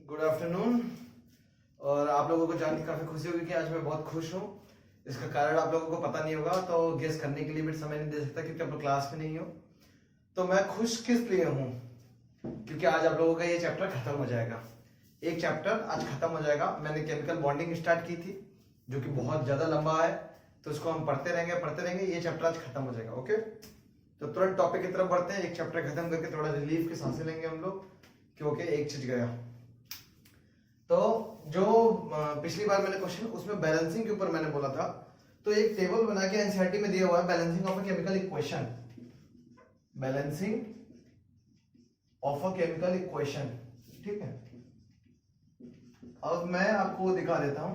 Good afternoon. और आप लोगों को जान के काफी खुशी होगी कि आज मैं बहुत खुश हूँ। इसका कारण आप लोगों को पता नहीं होगा, तो गेस करने के लिए भी समय नहीं दे सकता क्योंकि आप लोग क्लास में नहीं हो। तो मैं खुश किस लिए हूँ? क्योंकि आज आप लोगों का ये चैप्टर खत्म हो जाएगा। एक चैप्टर आज खत्म हो जाएगा। मैंने केमिकल बॉन्डिंग स्टार्ट की थी जो कि बहुत ज्यादा लंबा है, तो इसको हम पढ़ते रहेंगे। ये चैप्टर आज खत्म हो जाएगा। ओके, तो तुरंत टॉपिक की तरफ बढ़ते हैं। एक चैप्टर खत्म करके थोड़ा रिलीफ की सांसें लेंगे हम लोग, क्योंकि एक चीज गया। तो जो पिछली बार मैंने क्वेश्चन उसमें बैलेंसिंग के ऊपर मैंने बोला था, तो एक टेबल बना के एनसीईआरटी में दिया हुआ है, balancing of a chemical equation. Balancing of a chemical equation, ठीक है। अब मैं आपको दिखा देता हूं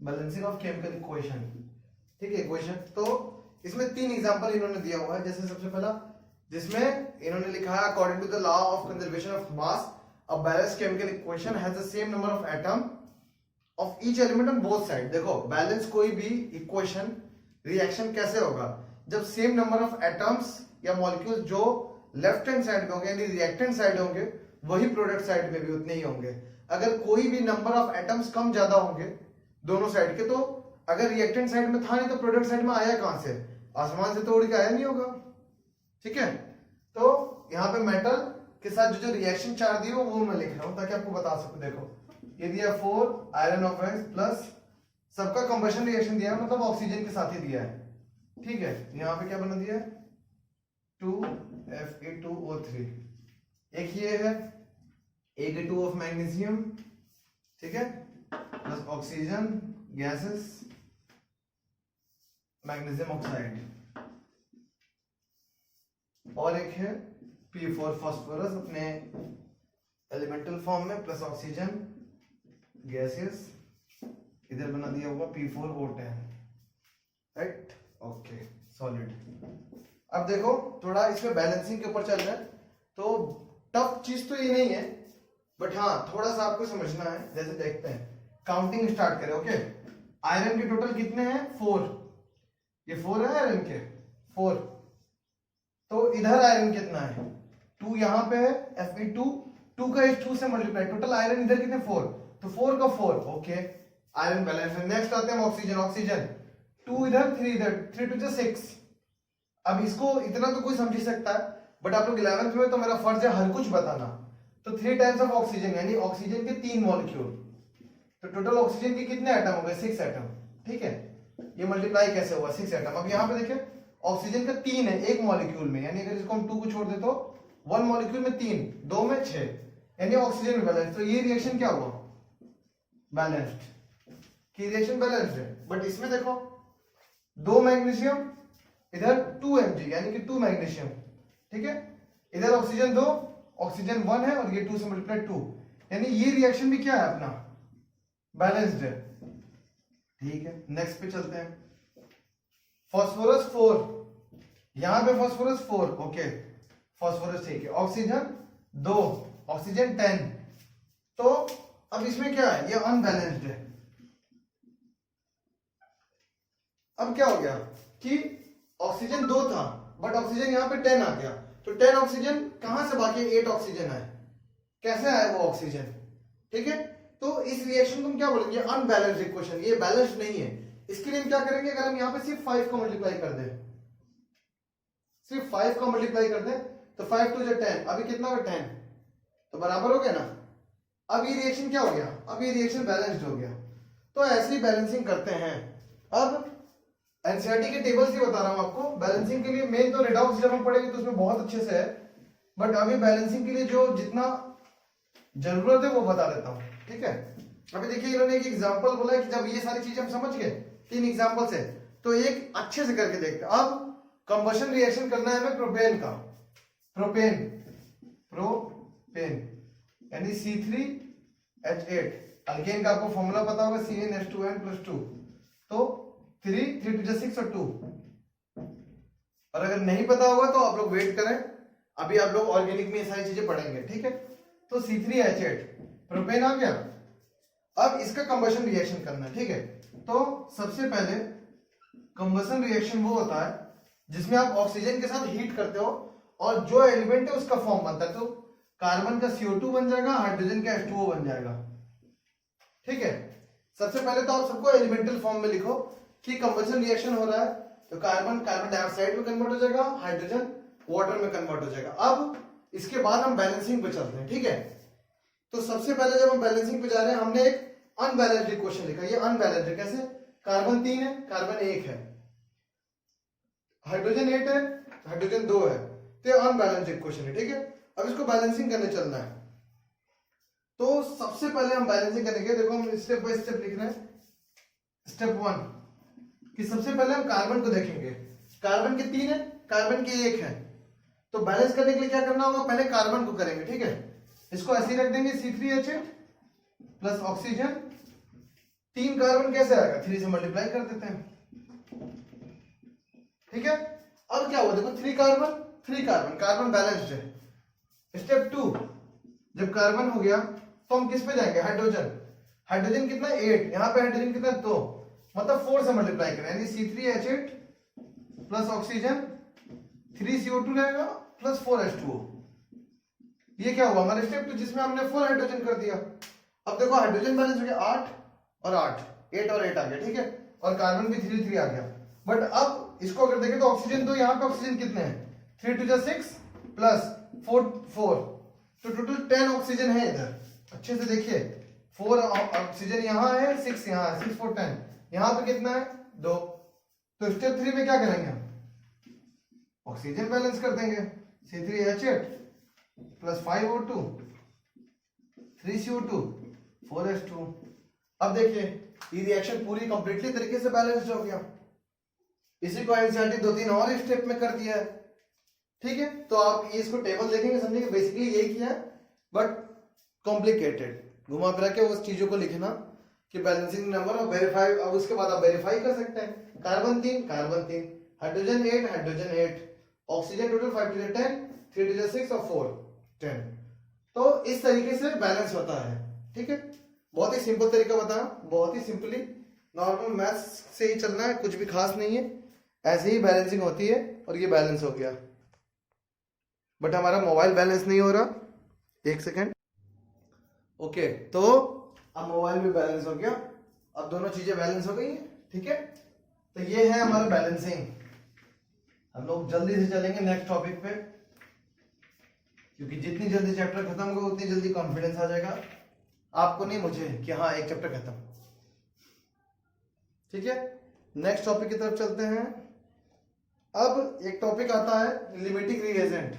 बैलेंसिंग ऑफ केमिकल इक्वेशन, ठीक है। इक्वेशन तो इसमें 3 एग्जांपल इन्होंने दिया हुआ है। जैसे सबसे पहला जिसमें इन्होंने लिखा है according to the law of conservation of mass a balanced chemical equation has the same number of atom of each element on both side। देखो बैलेंस कोई भी इक्वेशन रिएक्शन कैसे होगा जब सेम नंबर ऑफ एटम्स या molecules जो left hand side में होंगे यानी रिएक्टेंट साइड होंगे वही प्रोडक्ट साइड में भी उतने ही होंगे। अगर कोई भी नंबर ऑफ एटम्स कम ज्यादा होंगे दोनों साइड के, तो अगर रिएक्टेंट साइड में था नहीं तो प्रोडक्ट साइड में आया कहां से? आसमान से तो उड़ के आया नहीं होगा, ठीक है। तो यहाँ पे मेटल के साथ जो रिएक्शन चार्ट दिए वो मैं लिख रहा हूं ताकि आपको बता सकूं। देखो ये दिया 4 आयरन ऑफ X प्लस सबका कंबशन रिएक्शन दिया है, मतलब ऑक्सीजन के साथ ही दिया है, ठीक है। यहाँ पे क्या बना दिया है 2Fe2O3। एक ये है Ag2 ऑफ मैग्नीशियम, ठीक है, plus oxygen gases magnesium oxide, और एक है P4 फास्फोरस अपने एलिमेंटल फॉर्म में प्लस ऑक्सीजन गैसेस, इधर बना दिया होगा P4O10, राइट, ओके, सॉलिड। अब देखो थोड़ा इसमें बैलेंसिंग के ऊपर चल रहा है, तो टफ चीज तो ये नहीं है, बट हाँ थोड़ा सा आपको समझना है। जैसे देखते हैं, काउंटिंग स्टार्ट करें। ओके, आयरन के टोटल कितने हैं? 4। ये 4 है आयरन के 4। तो इधर आयरन कितना है? 2 यहाँ पे है Fe2, 2 का इस 2 से मल्टीप्लाई, टोटल आयरन इधर कितने? 4, तो 4 का 4, ओके, आयरन बैलेंस है। नेक्स्ट आते हैं ऑक्सीजन। ऑक्सीजन 2 इधर 3 इधर, 3 टू 6। अब इसको इतना तो कोई समझ ही सकता है, बट आप लोग 11th में तो मेरा फर्ज है हर कुछ बताना। तो 3 टाइम्स ऑफ ऑक्सीजन यानी ऑक्सीजन के 3 मॉलिक्यूल, तो टोटल ऑक्सीजन के कितने एटम हो गए? 6 एटम, ठीक है। ये मल्टीप्लाई कैसे हुआ? 6 एटम। अब यहाँ पे देखिए ऑक्सीजन का 3 है एक मॉलिक्यूल में, यानी अगर इसको हम 2 को छोड़ दे तो 1 मॉलिक्यूल में 3, 2 में 6, यानी ऑक्सीजन बैलेंस। तो ये रिएक्शन क्या हुआ? बैलेंस्ड, की रिएक्शन बैलेंस्ड है। बट इसमें देखो 2 मैग्नीशियम इधर 2 Mg यानी कि 2 मैग्नीशियम, ठीक है। इधर ऑक्सीजन 2, ऑक्सीजन 1 है, और ये 2 से मल्टीप्लाई 2, यानी ये रिएक्शन भी क्या है अपना? बैलेंस्ड है, ठीक है। नेक्स्ट पे चलते हैं। फास्फोरस 4, यहां पे फास्फोरस 4, ओके, फास्फोरस ठीक है। Oxygen 2, oxygen 10। तो अब इसमें क्या है? ये अनबैलेंस्ड है। अब क्या हो गया कि ऑक्सीजन 2 था बट ऑक्सीजन यहां पे 10 आ गया, तो 10 ऑक्सीजन कहां से बाकी 8 ऑक्सीजन आए? कैसे आए वो ऑक्सीजन? ठीक है, तो इस रिएक्शन को हम क्या बोलेंगे? Unbalanced equation. ये बैलेंस्ड नहीं है। इसके लिए हम क्या करेंगे? अगर हम यहां पे सिर्फ 5 को मल्टीप्लाई कर दें, सिर्फ 5 को मल्टीप्लाई कर दें तो 5 2 10, अभी कितना होगा? 10, तो बराबर हो गया ना। अब ये रिएक्शन क्या हो गया? अब ये रिएक्शन बैलेंस्ड हो गया। तो ऐसी बैलेंसिंग करते हैं। अब एनसीईआरटी के टेबल से बता रहा हूं आपको। बैलेंसिंग के लिए मेन तो रेडॉक्स जब हम पढ़ेंगे तो उसमें बहुत अच्छे से है, बट अभी बैलेंसिंग के लिए जो जितना जरूरत है वो बता देता हूं, ठीक है। अभी देखिए इन्होंने एक एग्जांपल बोला है कि जब ये सारी चीजें हम समझ गए 3 एग्जांपल से, तो एक अच्छे से करके देखते हैं। अब कंबशन रिएक्शन करना है हमें प्रोपेन का। प्रोपेन यानी C3H8। अल्केन का आपको फॉर्मूला पता होगा CnH2n+2, तो 3 2 6 और 2। और अगर नहीं पता होगा तो आप लोग वेट करें, अभी आप लोग ऑर्गेनिक में ये सारी चीजें पढ़ेंगे, ठीक है। तो C3H8 प्रोपेन आ गया। अब इसका कंबशन रिएक्शन करना है, ठीक है। तो सबसे पहले कंबशन रिएक्शन वो होता है जिसमें आप ऑक्सीजन के साथ हीट करते हो और जो एलिमेंट है उसका फॉर्म बनता है। तो कार्बन का CO2 बन जाएगा, हाइड्रोजन का H2O बन जाएगा। ठीक है, सबसे पहले तो आप सबको एलिमेंटल फॉर्म में लिखो कि कंबशन रिएक्शन हो रहा है तो कार्बन कार्बन डाइऑक्साइड में कन्वर्ट हो जाएगा, हाइड्रोजन वाटर में कन्वर्ट हो जाएगा। अब इसके बाद हम बैलेंसिंग पे चलते हैं। ठीक है, तो सबसे पहले जब हम बैलेंसिंग पे जा रहे हैं, हमने एक अनबैलेंस्ड इक्वेशन लिखा। ये अनबैलेंस्ड है, कैसे? कार्बन 3 है, कार्बन 1 है, हाइड्रोजन 8 है, हाइड्रोजन 2 है, तो ये अनबैलेंस्ड इक्वेशन है। ठीक है, अब इसको बैलेंसिंग करने चलना है। तो सबसे पहले हम बैलेंसिंग करेंगे, देखो हम स्टेप बाय स्टेप लिख रहे हैं। स्टेप 1 कि सबसे पहले हम कार्बन को देखेंगे। कार्बन के 3 है, कार्बन के 1 है, तो बैलेंस करने के लिए क्या करना होगा? पहले कार्बन को करेंगे। ठीक है, इसको ऐसे ही रख देंगे, C3H8 प्लस ऑक्सीजन। 3 कार्बन कैसे आएगा? 3 से मल्टीप्लाई कर देते हैं। ठीक है, अब क्या हुआ? देखो 3 कार्बन 3 कार्बन, कार्बन बैलेंस्ड है। स्टेप 2 जब कार्बन हो गया तो हम किस पे जाएंगे? हाइड्रोजन। हाइड्रोजन कितना? 8, यहां पे हाइड्रोजन कितना? 2, मतलब 4 से मल्टीप्लाई करें, यानी C3H8 प्लस ऑक्सीजन 3CO2 रहेगा प्लस 4H2O। ये क्या हुआ? हमारे स्टेप 2 जिसमें हमने 4 हाइड्रोजन कर दिया। अब देखो हाइड्रोजन बैलेंस हो गया 8 और 8, 8 और 8 आ गया। ठीक है, और कार्बन भी 3 3 आ गया। बट अब इसको अगर देखें तो ऑक्सीजन तो यहाँ पे ऑक्सीजन कितने हैं? 3 2 6 प्लस 4 4, तो टोटल 10 ऑक्सीजन है इधर। अच्छे से देखिए, 4 ऑक्सीजन यहाँ है, 6 यहाँ है, 6 4 10, यहाँ पे कितना है? 2। तो स्टेप 3 में क्या करेंगे हम? ऑक्सीजन बैलेंस कर देंगे। C3H8 plus 5O2 3CO2 4H2। अब देखिए ये रिएक्शन पूरी कंप्लीटली तरीके से बैलेंस्ड हो गया। इसी को एनसीईआरटी 2-3 और स्टेप में कर दिया है। ठीक है, तो आप ये इसको टेबल देखेंगे समझेंगे बेसिकली यही किया है, बट कॉम्प्लिकेटेड घुमा फिरा के उस चीजों को लिखना कि बैलेंसिंग नंबर और वेरीफाई। अब उसके बाद आप वेरीफाई कर सकते हैं। Carbon 3 carbon 3, hydrogen 8 hydrogen 8, oxygen total 5 2 10, 3 2 6 और 4 10। तो इस तरीके से बैलेंस होता है। ठीक है, बहुत ही सिंपल तरीका बताया, बहुत ही सिंपली नॉर्मल मैथ्स से ही चलना है, कुछ भी खास नहीं है, ऐसे ही बैलेंसिंग होती है। और ये बैलेंस हो गया, बट हमारा मोबाइल बैलेंस नहीं हो रहा। एक सेकेंड। ओके, तो अब मोबाइल भी बैलेंस हो गया, अब दोनों चीजें बैलेंस हो गई हैं। ठीक है, तो ये है हमारा बैलेंसिंग। हम लोग जल्दी से चलेंगे नेक्स्ट टॉपिक पे, क्योंकि जितनी जल्दी चैप्टर खत्म होगा उतनी जल्दी कॉन्फिडेंस आ जाएगा आपको, नहीं मुझे, कि हाँ एक चैप्टर खत्म। ठीक है, नेक्स्ट टॉपिक की तरफ चलते हैं। अब एक टॉपिक आता है लिमिटिंग रिएजेंट।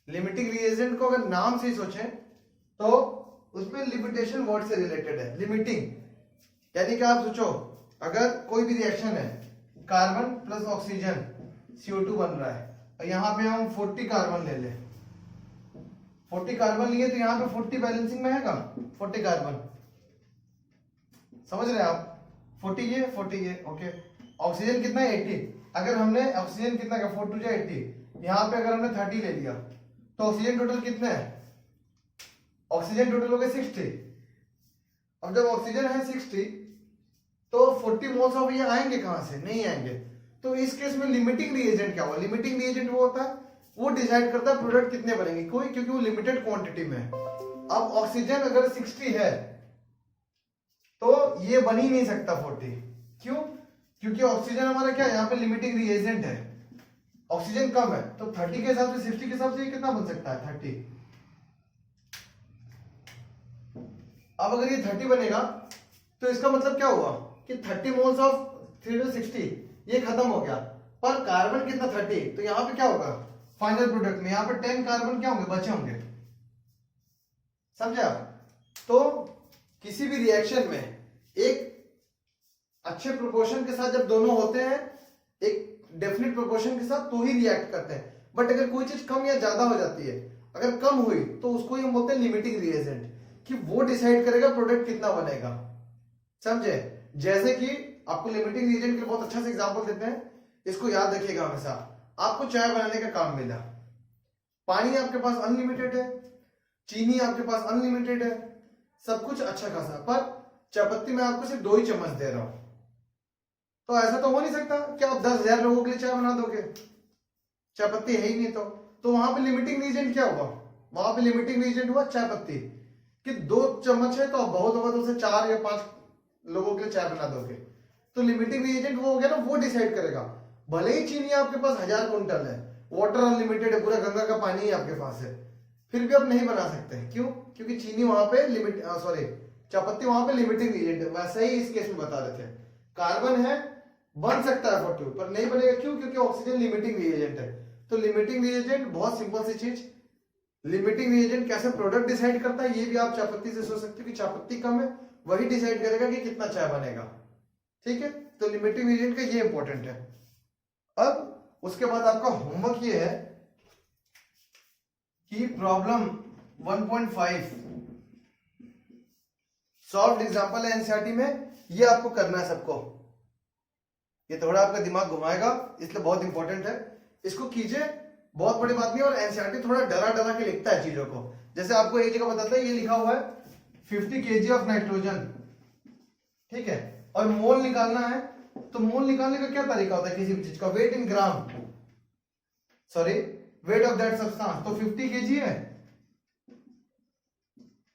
लिमिटिंग रिएजेंट को अगर नाम से ही सोचें तो उसमें लिमिटेशन वर्ड से रिलेटेड है। लिमिटिंग यानी कि आप सोचो अगर कोई भी रिएक्शन है, कार्बन प्लस ऑक्सीजन CO2 बन रहा है, और यहाँ पे हम 40 कार्बन ले लें, 40 कार्बन लिए तो यहाँ पे 40 बैलेंसिंग में आएगा। 40 कार्बन, समझ रहे हैं आप? 40 ये ओके। ऑक्सीजन कितना है? 80। अगर हमने ऑक्सीजन कितना का 4 2 80, यहाँ पे अगर हमने 30 ले लिया तो ऑक्सीजन टोटल कितना है? ऑक्सीजन टोटल हो गया 60। अब जब ऑक्सीजन है 60 तो 40 मोल्स ऑफ ये आएंगे कहां से? नहीं आएंगे। तो इस केस में लिमिटिंग रिएजेंट क्या हुआ? लिमिटिंग रिएजेंट वो होता है, वो डिसाइड करता है प्रोडक्ट कितने बनेंगे कोई, क्योंकि वो लिमिटेड क्वांटिटी में है। अब ऑक्सीजन अगर 60 है तो ये बन ही नहीं सकता 40। क्यों? क्योंकि ऑक्सीजन हमारा क्या है, यहाँ पे लिमिटिंग रिएजेंट है, ऑक्सीजन कम है, तो 30 के हिसाब से 60 के हिसाब से ये कितना बन सकता है? 30। अब अगर ये 30 बनेगा तो इसका मतलब क्या हुआ कि 30 मोल्स ऑफ 3 to 60 ये खत्म हो गया, पर कार्बन कितना? 30। तो यहाँ पे क्या होगा फाइनल प्रोडक्ट में? यहाँ पे 10 कार्बन क्या होंगे? बचे होंगे। समझे आप? तो किसी भी रिएक्शन में एक अच्छे प्रोपोर्शन के साथ जब दोनों होते हैं, एक डेफिनेट प्रोपोर्शन के साथ, तो ही रिएक्ट करते हैं। बट अगर कोई चीज कम या ज्यादा हो जाती है, अगर कम हुई तो उसको हम बोलते हैं लिमिटिंग रिएजेंट, कि वो डिसाइड करेगा प्रोडक्ट कितना बनेगा। समझे? जैसे कि आपको लिमिटिंग रिएजेंट के बहुत अच्छा से एग्जांपल देते हैं, इसको याद रखिएगा हमेशा। आपको चाय बनाने का काम मिला, पानी आपके पास अनलिमिटेड है, चीनी आपके पास अनलिमिटेड है, सब कुछ अच्छा खासा, पर चायपत्ती में आपको सिर्फ 2 ही चम्मच दे रहा हूं, तो ऐसा तो हो नहीं सकता कि आप 10,000 लोगों के लिए चाय बना दोगे, चायपत्ती है ही नहीं। तो वहां पे लिमिटिंग रिएजेंट क्या हुआ? वहां पे लिमिटिंग रीजेंट हुआ चाय पत्ती, कि 2 चम्मच है तो बहुत होगा तो उसे 4 या 5 लोगों के लिए चाय बना दोगे, तो लिमिटिंग रीजेंट वो हो गया ना, वो डिसाइड करेगा। भले ही चीनी आपके पास 1000 क्विंटल है, वाटर अनलिमिटेड है, पूरा गंगा का पानी ही आपके पास है, फिर भी आप नहीं बना सकते। क्यों? क्योंकि चीनी वहां पे लिमिट सॉरी चायपत्ती वहां पे लिमिटिंग रीजेंट है। वैसे ही इस केस में बता रहे थे, कार्बन है बन सकता है For2 पर नहीं बनेगा। क्यों? क्योंकि ऑक्सीजन लिमिटिंग रिएजेंट है। तो लिमिटिंग रिएजेंट बहुत सिंपल सी चीज, लिमिटिंग रिएजेंट कैसे प्रोडक्ट डिसाइड करता है ये भी आप चायपत्ती से सोच सकते हो कि चायपत्ती कम है, वही डिसाइड करेगा कि कितना चाय बनेगा। ठीक है, तो लिमिटिंग रिएजेंट का ये इंपॉर्टेंट है। अब उसके बाद आपका होमवर्क ये है कि प्रॉब्लम 1.5 सॉल्व एग्जांपल है एनसीईआरटी में, ये आपको करना है सबको। ये थोड़ा आपका दिमाग घुमाएगा, इसलिए बहुत इंपॉर्टेंट है, इसको कीजिए। बहुत बड़ी बात नहीं, और एनसीईआरटी थोड़ा डरा डरा के लिखता है चीजों को। जैसे आपको एक जगह बताता है, ये लिखा हुआ है 50 kg ऑफ नाइट्रोजन, ठीक है, और मोल निकालना है। तो मोल निकालने का क्या तरीका होता है किसी भी चीज का? Weight in gram, sorry weight of that substance. तो 50 kg है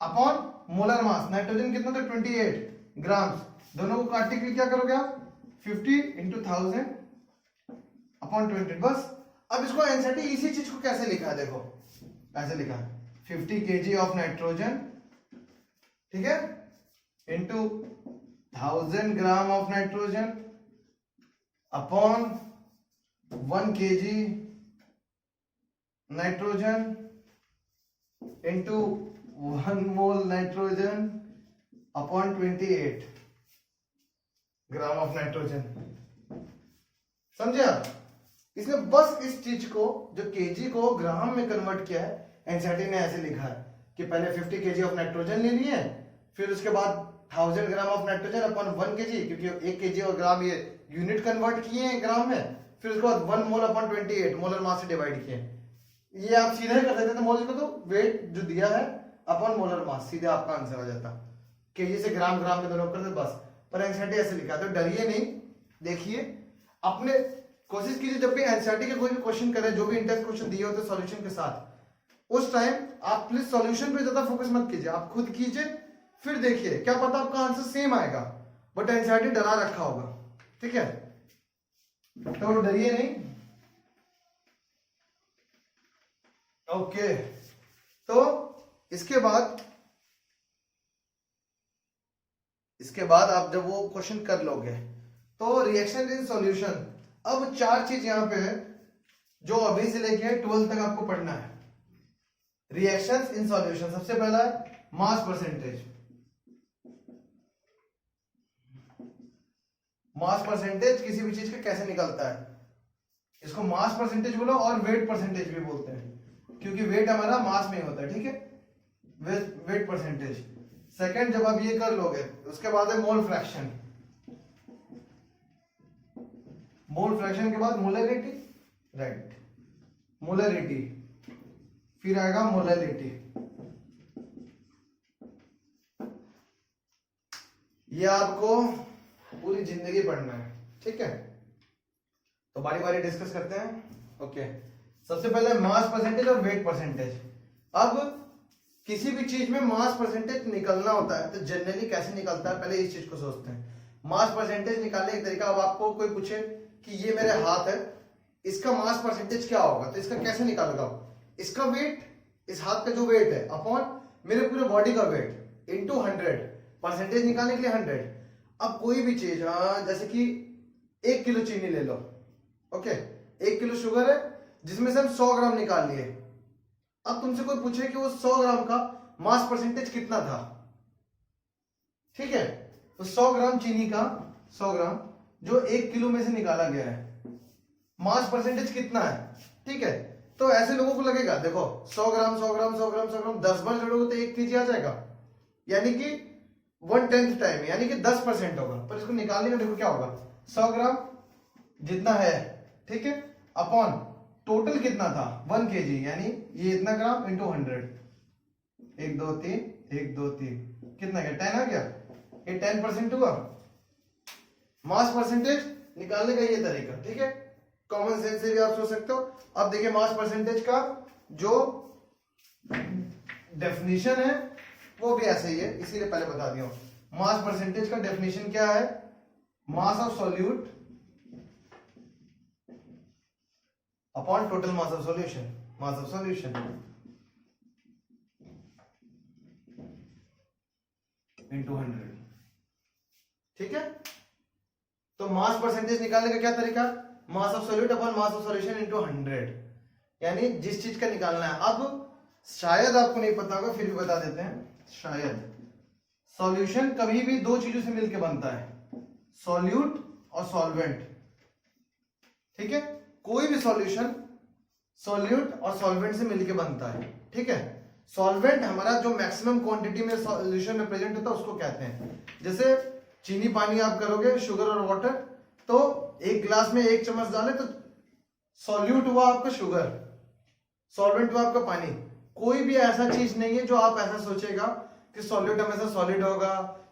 अपॉन मोलर मास, नाइट्रोजन कितना था 28 ग्राम, दोनों को काटने के लिए क्या करोगे आप? 50 इंटू 1000 अपॉन 20, बस। अब इसको एनसीईआरटी इसी चीज को कैसे लिखा है, देखो ऐसे लिखा है 50 kg ऑफ नाइट्रोजन, ठीक है, into 1000 gram of nitrogen upon 1 kg nitrogen into 1 mole nitrogen upon 28 gram of nitrogen. समझे आप? इसने बस इस चीज को, जो केजी को ग्राम में कन्वर्ट किया है, एनसीईआरटी ने ऐसे लिखा है कि पहले 50 kg ऑफ नाइट्रोजन लेनी है, फिर उसके बाद 1000 gram of nitrogen upon 1 kg, क्योंकि 1 kg और ग्राम ये यूनिट कन्वर्ट किए हैं ग्राम में, फिर उसके बाद 1 मोल अपॉन 28 मोलर मास से डिवाइड किए। ये आप सीधे ही कर देते थे, मोल को तो वेट जो दिया है अपॉन मोलर मास, सीधे आपका आंसर आ जाता। केजी से ग्राम, ग्राम में दोनों करते बस। पर एनसीईआरटी ऐसे लिखा, तो डरिए नहीं, देखिए अपने कोशिश कीजिए जब भी एनसीईआरटी के कोई भी क्वेश्चन करें, जो भी इंटेंस क्वेश्चन दिए होते सॉल्यूशन के साथ, उस टाइम आप प्लीज सॉल्यूशन पे ज्यादा फोकस मत कीजिए, आप खुद कीजिए, फिर देखिए क्या पता आपका आंसर सेम आएगा, बट एनसीईआरटी डरा रखा होगा। ठीक है, तो डरिए नहीं। ओके, तो इसके बाद आप जब वो क्वेश्चन कर लोगे तो रिएक्शन इन सॉल्यूशन, अब 4 चीज यहां पे है जो अभी से लेके 12 तक आपको पढ़ना है। रिएक्शंस इन सॉल्यूशन, सबसे पहला है मास परसेंटेज। मास परसेंटेज किसी भी चीज का कैसे निकलता है, इसको मास परसेंटेज बोलो और वेट परसेंटेज भी बोलते हैं, क्योंकि वेट हमारा मास में होता है। ठीक है, वेट परसेंटेज। सेकंड, जब आप ये कर लोगे उसके बाद है मोल फ्रैक्शन। मोल फ्रैक्शन के बाद मोलरिटी, राइट, मोलरिटी, फिर आएगा मोलरिटी। ये आपको पूरी जिंदगी पढ़ना है। ठीक है, तो बारी बारी डिस्कस करते हैं। ओके, सबसे पहले मास परसेंटेज और वेट परसेंटेज। अब किसी भी चीज में मास परसेंटेज निकलना होता है तो जनरली कैसे निकलता है, पहले इस चीज को सोचते हैं। मास परसेंटेज निकालने का तरीका, अब आपको कोई पूछे कि ये मेरे हाथ है, इसका मास परसेंटेज क्या होगा, तो इसका कैसे निकालोगा? इसका वेट, इस हाथ का जो वेट है अपॉन मेरे पूरे बॉडी का वेट इंटू 100, परसेंटेज निकालने के लिए 100। अब कोई भी चीज, जैसे कि 1 किलो चीनी ले लो, ओके, 1 किलो शुगर है जिसमें से हम 100 ग्राम निकाल लिए। अब तुमसे कोई पूछे कि वो 100 ग्राम का मास परसेंटेज कितना था, ठीक है, तो 100 ग्राम चीनी का, 100 ग्राम जो 1 किलो में से निकाला गया है, मास परसेंटेज कितना है? ठीक है, तो ऐसे लोगों को लगेगा, देखो 100 ग्राम 100 ग्राम 100 ग्राम 100 ग्राम 10 बार जोड़ोगे तो 1 केजी आ जाएगा, यानी कि 1/10 टाइम, यानी कि 10% होगा। पर इसको निकालने का देखो क्या होगा, 100 ग्राम जितना है, ठीक है, अपॉन टोटल कितना था 1 केजी, यानी ये इतना ग्राम इंटू 100, 1 2 3 1 2 3 कितना गया, 10 आ गया, ये 10% हुआ। मास परसेंटेज निकालने का ये तरीका, ठीक है, कॉमन सेंस से भी आप सोच सकते हो। अब देखिए मास परसेंटेज का जो डेफिनेशन है वो भी ऐसे ही है, इसीलिए पहले बता दिया हूं। मास परसेंटेज का डेफिनेशन क्या है? Mass of solute upon total mass of solution, mass of solution into 100। ठीक है, तो मास परसेंटेज निकालने का क्या तरीका? Mass of solute upon mass of solution into 100, यानी जिस चीज का निकालना है। अब शायद आपको नहीं पता होगा, फिर भी बता देते हैं। शायद सॉल्यूशन कभी भी दो चीजों से मिलकर बनता है, सॉल्यूट और सॉल्वेंट। ठीक है, कोई भी सॉल्यूशन सॉल्यूट और सॉल्वेंट से मिलकर बनता है। ठीक है, सॉल्वेंट हमारा जो मैक्सिमम क्वांटिटी में सॉल्यूशन में प्रेजेंट होता है उसको कहते हैं। जैसे चीनी पानी आप करोगे, शुगर और वाटर, तो एक गिलास में 1 चम्मच डाले तो सॉल्यूट हुआ आपका शुगर, सॉल्वेंट हुआ आपका पानी। कोई भी ऐसा चीज नहीं है जो आप ऐसा सोचेगा कि सॉल्यूट हमेशा सॉलिड होगा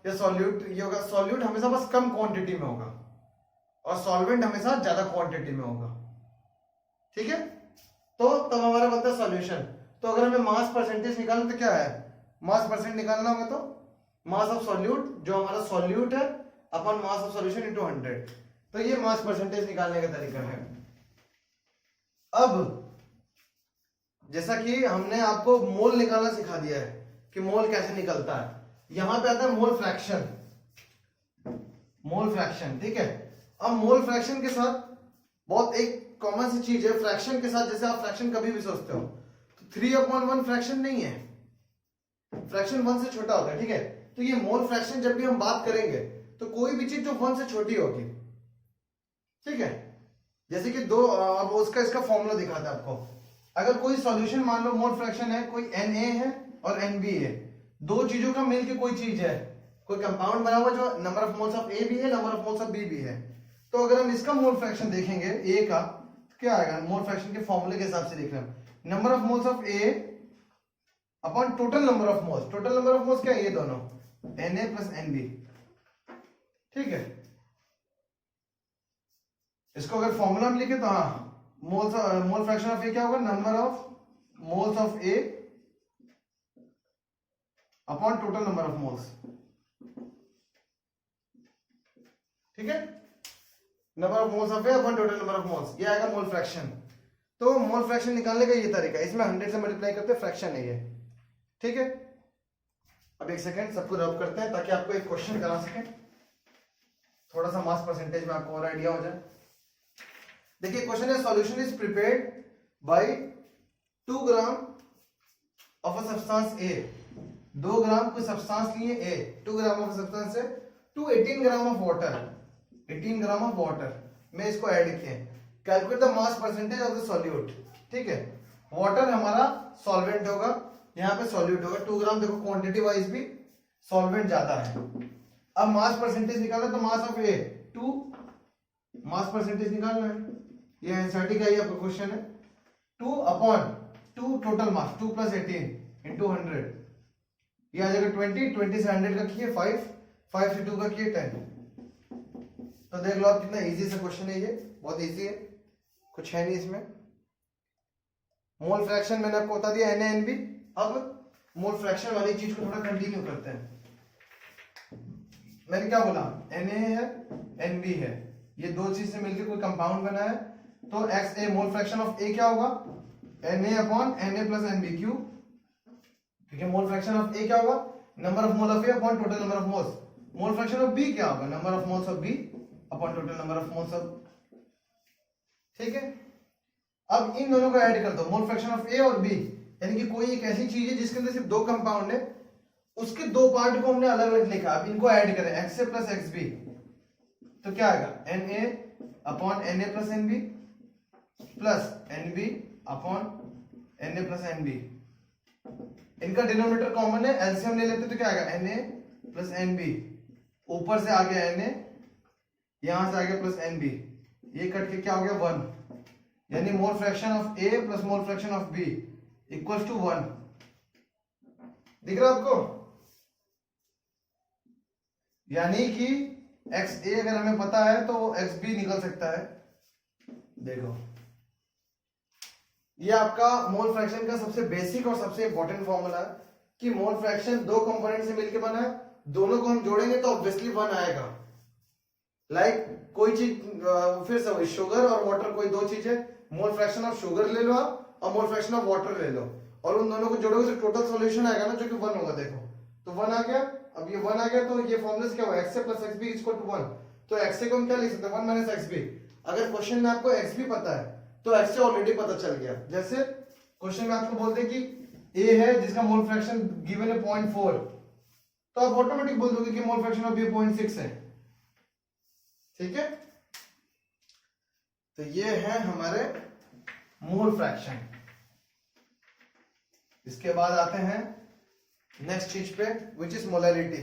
या सॉल्यूट ये होगा। सॉल्यूट हमेशा बस कम क्वांटिटी में होगा और सॉल्वेंट हमेशा ज्यादा क्वांटिटी में होगा। ठीक है, तो तब हमारा बनता है सॉल्यूशन। तो अगर हमें मास परसेंटेज निकालना तो क्या है? मास परसेंट निकालना होगा तो मास ऑफ सॉल्यूट, जो हमारा सॉल्यूट है, upon mass of solution into 100। तो ये मास परसेंटेज निकालने का तरीका है। अब जैसा कि हमने आपको मोल निकालना सिखा दिया है कि मोल कैसे निकलता है, यहां पे आता है मोल फ्रैक्शन। मोल फ्रैक्शन, ठीक है। अब मोल फ्रैक्शन के साथ बहुत एक कॉमन सी चीज है, फ्रैक्शन के साथ जैसे आप फ्रैक्शन कभी भी सोचते हो तो 3/1 फ्रैक्शन नहीं है, फ्रैक्शन 1 से छोटा होता है। ठीक है, तो ये मोल फ्रैक्शन जब भी हम बात करेंगे तो कोई भी चीज जो 1 से छोटी होगी। ठीक है, जैसे कि दो, अब उसका इसका फॉर्मूला दिखाता है आपको। अगर कोई सॉल्यूशन मान लो मोल फ्रैक्शन है, कोई Na है और Nb है, दो चीजों का मिलके कोई चीज है, कोई कंपाउंड बना हुआ जो number of moles of A भी है, number of moles of B भी है। तो अगर हम इसका मोल फ्रैक्शन देखेंगे A का, तो क्या आएगा? मोल फ्रैक्शन के फॉर्मूले के हिसाब से देख रहे हैं, number of moles of A upon total number of moles. Total number of moles क्या है? ये दोनों Na प्लस Nb। ठीक है, इसको अगर फॉर्मूला में लिखे तो हाँ, मोल फ्रैक्शन ऑफ ए क्या होगा? Number of moles of A upon total number of moles. ठीक है, number of moles of A upon total number of moles, ये आएगा मोल फ्रैक्शन। तो मोल फ्रैक्शन निकालने का ये तरीका है, इसमें 100 से मल्टीप्लाई करते फ्रैक्शन है ये। ठीक है, अब एक सेकेंड सबको रब करते हैं ताकि आपको एक क्वेश्चन करा सके, थोड़ा सा मास परसेंटेज में आपको और आइडिया हो जाए। देखिए क्वेश्चन है, solution is prepared by 2 gram of a substance A. 2 gram कोई सब्सटेंस लिए ए, 2 ग्राम ऑफ सब्सटेंस है to 18 gram of water. 18 gram of water में इसको ऐड किए। Calculate the mass percentage of the solute. ठीक है, water हमारा solvent होगा, यहाँ पे सॉल्यूट होगा। 2 ग्राम देखो क्वांटिटी वाइज भी सॉल्वेंट ज्यादा है। अब मास परसेंटेज निकालना, तो mass of A 2, mass percentage निकालना है, ये एनसीईआरटी का ही आपका क्वेश्चन है। 2 upon 2 total mass, 2 plus 18 into 100, ये आ जाएगा 20। 20 से 100 का किए 5, 5 से 2 का किए 10। तो देख लो आप कितना इजी सा क्वेश्चन है, ये बहुत इजी है, कुछ है नहीं इसमें। मोल फ्रैक्शन मैंने आपको बता दिया, Na Nb। अब मोल फ्रैक्शन वाली चीज को थोड़ा कंटिन्यू करते हैं। मैंने क्या बोला? Na है, Nb है, ये दो चीज से मिलकर कोई कंपाउंड बना है, तो XA mole fraction of A क्या होगा? Na upon Na plus Nb cube. ठीक है, मोल फ्रैक्शन ऑफ A क्या होगा? Number of mole of A upon total number of moles. Mole fraction of B क्या होगा? Number of moles of B upon total number of moles of. ठीक है, अब इन दोनों को ऐड कर दो, मोल फ्रैक्शन ऑफ A और B, यानी कि कोई एक ऐसी चीज है जिसके अंदर सिर्फ 2 कंपाउंड है, उसके 2 पार्ट को हमने अलग अलग लिखा। अब इनको ऐड करें, XA प्लस XB, तो क्या आएगा? Na upon Na plus Nb plus Nb upon Na plus Nb। इनका डिनोमिनेटर कॉमन है, एलसीएम ले लेते तो क्या आएगा? Na प्लस Nb, ऊपर से आ गया Na, यहां से आ गया प्लस Nb, ये कट के क्या हो गया? 1, यानी mole fraction of A plus mole fraction of B equals to 1। दिख रहा है आपको? यानी कि XA अगर हमें पता है तो XB निकल सकता है। देखो ये आपका मोल फ्रैक्शन का सबसे बेसिक और सबसे इंपॉर्टेंट फॉर्मूला है कि मोल फ्रैक्शन दो कंपोनेंट से मिलकर बना है, दोनों को हम जोड़ेंगे तो ऑब्वियसली 1 आएगा। लाइक कोई चीज फिर से वही शुगर और वाटर, कोई दो चीज है, मोल फ्रैक्शन ऑफ शुगर ले लो आप और मोल फ्रैक्शन ऑफ वाटर ले लो और उन दोनों को जोड़ोगे तो टोटल सॉल्यूशन आएगा ना, जो कि 1 होगा। देखो तो 1 आ गया। अब ये 1 आ गया तो ये फॉर्मूला क्या हुआ, x plus X B equal to 1। तो x से को हम क्या लिख सकते हैं, 1 माइनस एक्स बी। अगर क्वेश्चन में आपको x भी पता है तो x से ऑलरेडी पता चल गया। जैसे क्वेश्चन में आपको बोलते कि a है जिसका मोल फ्रैक्शन गिवन है 0.4, तो आप ऑटोमेटिक बोल दोगे कि मोल फ्रैक्शन ऑफ b 0.6 है। ठीक है, तो ये है हमारे मोल फ्रैक्शन। इसके बाद आते हैं नेक्स्ट चीज पे, which is molarity.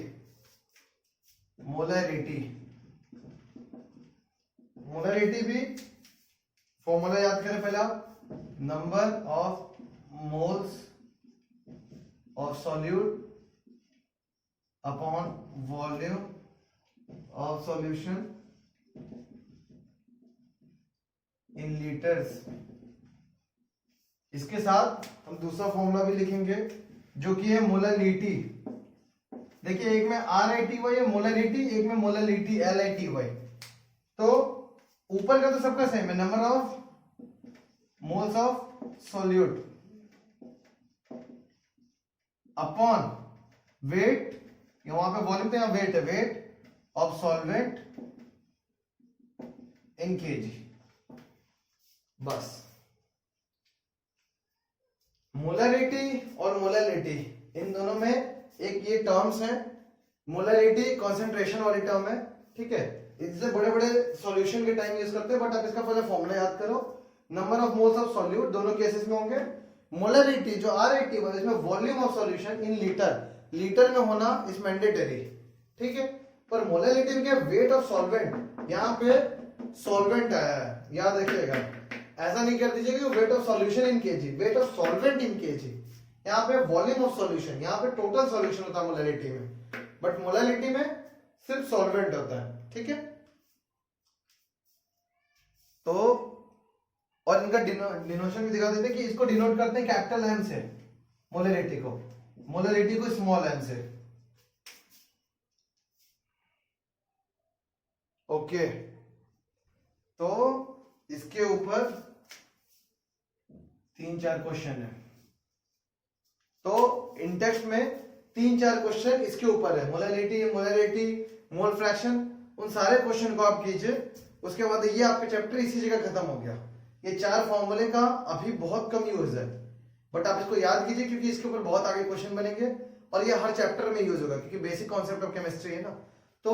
Molarity, molarity भी फॉर्मूला याद करें पहले आप, number of moles of solute upon volume of solution in litres. इसके साथ हम दूसरा फॉर्मूला भी लिखेंगे जो कि है मोलैरिटी। देखिए एक में RITY है मोलैरिटी, एक में मोलैरिटी LITY। तो ऊपर का तो सबका सेम है, number of moles of solute upon weight, वहां पे वॉल्यूम पे यहाँ वेट है, weight of solvent in KG. बस मोलैरिटी और मोलैलिटी इन दोनों में एक ये टर्म्स हैं। मोलैरिटी कंसंट्रेशन वाली टर्म है, ठीक है, इससे बड़े बड़े सॉल्यूशन के टाइम यूज करते हैं, बट आप इसका पहले फॉर्मूला याद करो। Number of moles of solute दोनों केसेस में होंगे। मोलैरिटी जो RIT है इसमें volume of solution in litre, litre में होना इज मैंडेटरी, ठीक है। पर मोलैरिटी में क्या, वेट ऑफ सॉल्वेंट, यहाँ पे सॉल्वेंट आया है, याद रखिएगा। ऐसा नहीं कर दीजिएगा कि weight of solution in KG, weight of solvent in KG. यहाँ पे वॉल्यूम ऑफ सॉल्यूशन, यहाँ पे टोटल सॉल्यूशन होता है मोलैरिटी में, बट मोलैलिटी में सिर्फ सॉल्वेंट होता है, ठीक है। तो और इनका डिनोशन भी दिखा देते हैं कि इसको डिनोट करते हैं कैपिटल M से, मोलैरिटी को स्मॉल m से। ओके, तो इसके ऊपर 3-4 क्वेश्चन है। तो इन टेक्स्ट में 3-4 क्वेश्चन इसके ऊपर है, मोलैरिटी, मोल फ्रैक्शन, उन सारे क्वेश्चन को आप कीजिए। उसके बाद ये आपका चैप्टर इसी जगह खत्म हो गया। ये 4 फॉर्मूले का अभी बहुत कम यूज है, बट आप इसको याद कीजिए क्योंकि इसके ऊपर बहुत आगे क्वेश्चन बनेंगे और ये हर चैप्टर में यूज होगा क्योंकि बेसिक कॉन्सेप्ट ऑफ केमिस्ट्री है ना। तो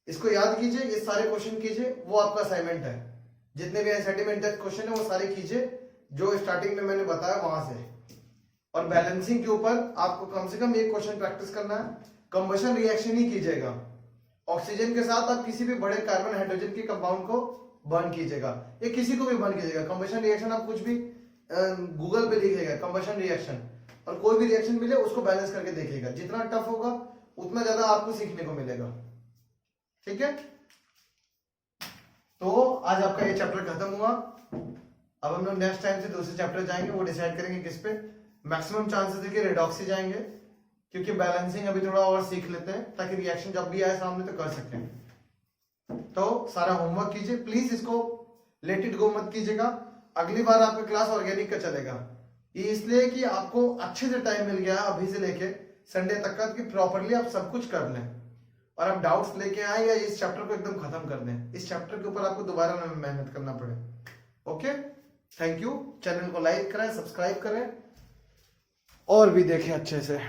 इसको याद कीजिए, ये सारे क्वेश्चन कीजिए, वो आपका असाइनमेंट है। जितने भी एनसीईआरटी में इन-डेप्थ क्वेश्चन है वो सारे कीजिए जो स्टार्टिंग में मैंने बताया वहां से। और बैलेंसिंग के ऊपर आपको कम से कम एक क्वेश्चन प्रैक्टिस करना है। कंबशन रिएक्शन ही कीजिएगा, ऑक्सीजन के साथ आप किसी भी बड़े कार्बन हाइड्रोजन के कंपाउंड को बर्न कीजिएगा, या किसी को भी बर्न कीजिएगा। कंबशन रिएक्शन आप कुछ भी गूगल पे लिखिएगा कंबशन रिएक्शन, और कोई भी रिएक्शन मिले उसको बैलेंस करके देखिएगा। जितना टफ होगा उतना ज्यादा आपको सीखने को मिलेगा, ठीक है। तो आज आपका ये चैप्टर खत्म हुआ। अब हम लोग नेक्स्ट टाइम से दूसरे चैप्टर जाएंगे, वो डिसाइड करेंगे किस पे। मैक्सिमम चांसेस है कि रेडॉक्स ही जाएंगे, क्योंकि बैलेंसिंग अभी थोड़ा और सीख लेते हैं ताकि रिएक्शन जब भी आए सामने तो कर सकें। तो सारा होमवर्क कीजिए प्लीज, इसको लेट इट गो मत कीजिएगा। अगली बार आपका क्लास ऑर्गेनिक का चलेगा, ये इसलिए कि आपको अच्छे से टाइम मिल गया अभी से लेके संडे तक का कि प्रॉपरली आप सब कुछ कर लें और आप डाउट्स लेके आए या इस चैप्टर को एकदम खत्म कर दें। इस चैप्टर के ऊपर आपको दोबारा मेहनत करना पड़े। Okay, thank you. चैनल को लाइक करें, सब्सक्राइब करें और भी देखें अच्छे से।